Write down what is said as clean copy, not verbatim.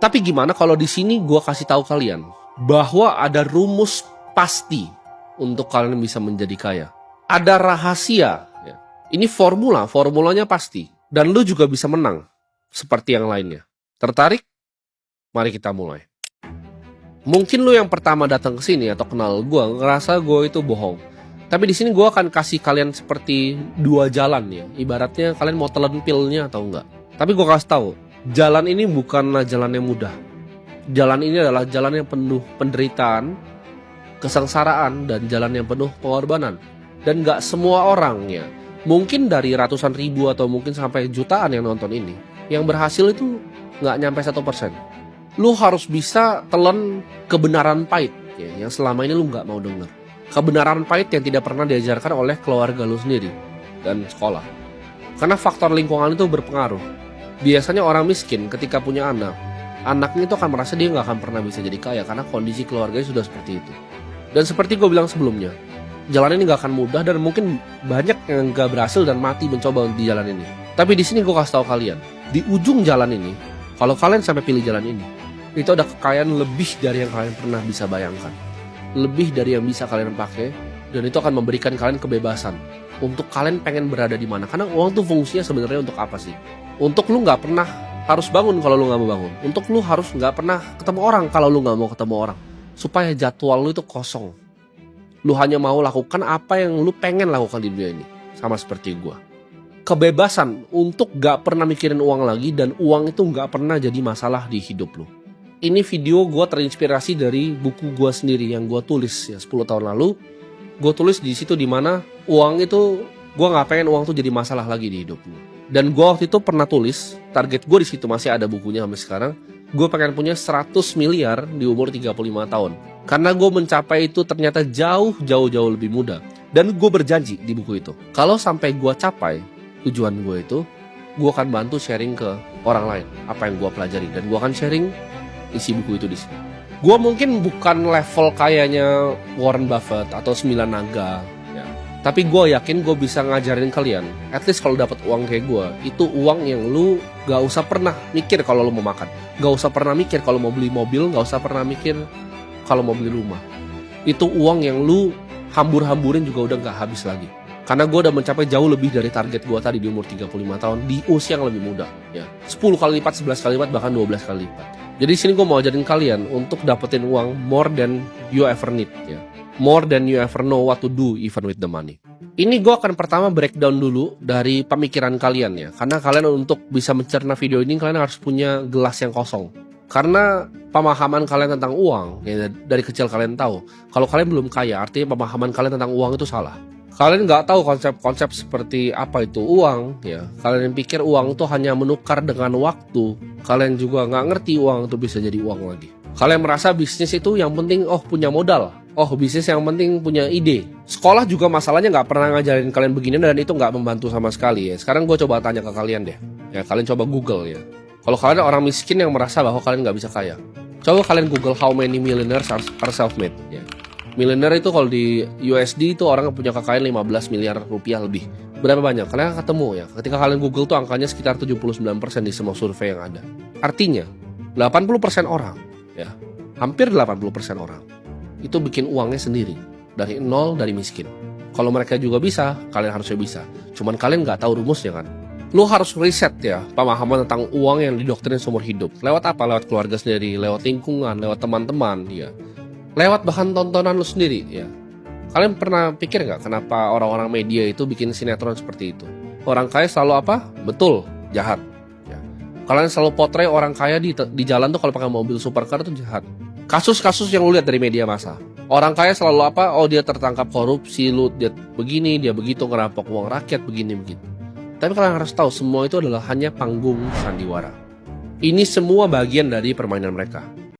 Tapi gimana kalau di sini gue kasih tahu kalian bahwa ada rumus pasti untuk kalian bisa menjadi kaya. Ada rahasia. Ya. Ini formulanya pasti. Dan lu juga bisa menang seperti yang lainnya. Tertarik? Mari kita mulai. Mungkin lu yang pertama datang ke sini atau kenal gue ngerasa gue itu bohong. Tapi di sini gue akan kasih kalian seperti dua jalan ya. Ibaratnya kalian mau telan pilnya atau enggak. Tapi gue kasih tahu, jalan ini bukanlah jalan yang mudah. Jalan ini adalah jalan yang penuh penderitaan, kesengsaraan, dan jalan yang penuh pengorbanan. Dan gak semua orang ya, mungkin dari ratusan ribu atau mungkin sampai jutaan yang nonton ini, yang berhasil itu gak nyampe 1%. Lu harus bisa telan kebenaran pahit ya, yang selama ini lu gak mau denger. Kebenaran pahit yang tidak pernah diajarkan oleh keluarga lu sendiri dan sekolah. Karena faktor lingkungan itu berpengaruh. Biasanya orang miskin ketika punya anak, anaknya itu akan merasa dia gak akan pernah bisa jadi kaya karena kondisi keluarganya sudah seperti itu. Dan seperti gue bilang sebelumnya, jalan ini gak akan mudah dan mungkin banyak yang gak berhasil dan mati mencoba di jalan ini. Tapi di sini gue kasih tahu kalian, di ujung jalan ini, kalau kalian sampai pilih jalan ini, itu ada kekayaan lebih dari yang kalian pernah bisa bayangkan. Lebih dari yang bisa kalian pakai, dan itu akan memberikan kalian kebebasan untuk kalian pengen berada di mana. Karena uang tuh fungsinya sebenarnya untuk apa sih? Untuk lu nggak pernah harus bangun kalau lu nggak mau bangun. Untuk lu harus nggak pernah ketemu orang kalau lu nggak mau ketemu orang. Supaya jadwal lu itu kosong. Lu hanya mau lakukan apa yang lu pengen lakukan di dunia ini. Sama seperti gua. Kebebasan untuk nggak pernah mikirin uang lagi dan uang itu nggak pernah jadi masalah di hidup lu. Ini video gue terinspirasi dari buku gue sendiri yang gue tulis ya 10 tahun lalu. Gue tulis di situ dimana uang itu, gue nggak pengen uang tuh jadi masalah lagi di hidup gue. Dan gue waktu itu pernah tulis, target gue di situ masih ada bukunya sampai sekarang. Gue pengen punya 100 miliar di umur 35 tahun. Karena gue mencapai itu ternyata jauh lebih mudah. Dan gue berjanji di buku itu, kalau sampai gue capai tujuan gue itu, gue akan bantu sharing ke orang lain apa yang gue pelajari. Dan gue akan sharing isi buku itu di sini. Gue mungkin bukan level kayaknya Warren Buffett atau 9 naga, ya. Tapi gue yakin gue bisa ngajarin kalian. At least kalau dapat uang kayak gue, itu uang yang lu gak usah pernah mikir kalau lu mau makan, gak usah pernah mikir kalau mau beli mobil, gak usah pernah mikir kalau mau beli rumah. Itu uang yang lu hambur-hamburin juga udah gak habis lagi. Karena gue udah mencapai jauh lebih dari target gue tadi di umur 35 tahun di usia yang lebih muda, ya. 10 kali lipat, 11 kali lipat, bahkan 12 kali lipat. Jadi sini gue mau ajarin kalian untuk dapetin uang more than you ever need, ya. More than you ever know what to do even with the money. Ini gue akan pertama breakdown dulu dari pemikiran kalian ya. Karena kalian untuk bisa mencerna video ini kalian harus punya gelas yang kosong. Karena pemahaman kalian tentang uang, ya, dari kecil kalian tahu kalau kalian belum kaya, artinya pemahaman kalian tentang uang itu salah. Kalian nggak tahu konsep-konsep seperti apa itu uang, ya. Kalian pikir uang itu hanya menukar dengan waktu. Kalian juga nggak ngerti uang itu bisa jadi uang lagi. Kalian merasa bisnis itu yang penting punya modal. Bisnis yang penting punya ide. Sekolah juga masalahnya nggak pernah ngajarin kalian begini dan itu nggak membantu sama sekali ya. Sekarang gue coba tanya ke kalian deh. Ya kalian coba Google ya. Kalau kalian orang miskin yang merasa bahwa kalian nggak bisa kaya, coba kalian Google how many millionaires are self-made. Ya. Miliuner itu kalau di USD itu orang yang punya kekayaan 15 miliar rupiah lebih. Berapa banyak? Kalian ketemu ya. Ketika kalian Google tuh angkanya sekitar 79% di semua survei yang ada. Artinya 80% orang ya, hampir 80% orang itu bikin uangnya sendiri dari nol, dari miskin. Kalau mereka juga bisa, kalian harusnya bisa. Cuman kalian nggak tahu rumusnya kan. Lu harus riset ya pemahaman tentang uang yang didoktrin seumur hidup. Lewat apa? Lewat keluarga sendiri, lewat lingkungan, lewat teman-teman ya. Lewat bahan tontonan lu sendiri ya. Kalian pernah pikir gak kenapa orang-orang media itu bikin sinetron seperti itu? Orang kaya selalu apa? Betul, jahat ya. Kalian selalu potret orang kaya di jalan tuh kalau pakai mobil supercar tuh jahat. Kasus-kasus yang lu lihat dari media massa, orang kaya selalu apa? Dia tertangkap korupsi, dia begini, dia begitu, ngerampok uang rakyat, begini begitu. Tapi kalian harus tahu semua itu adalah hanya panggung sandiwara. Ini semua bagian dari permainan mereka.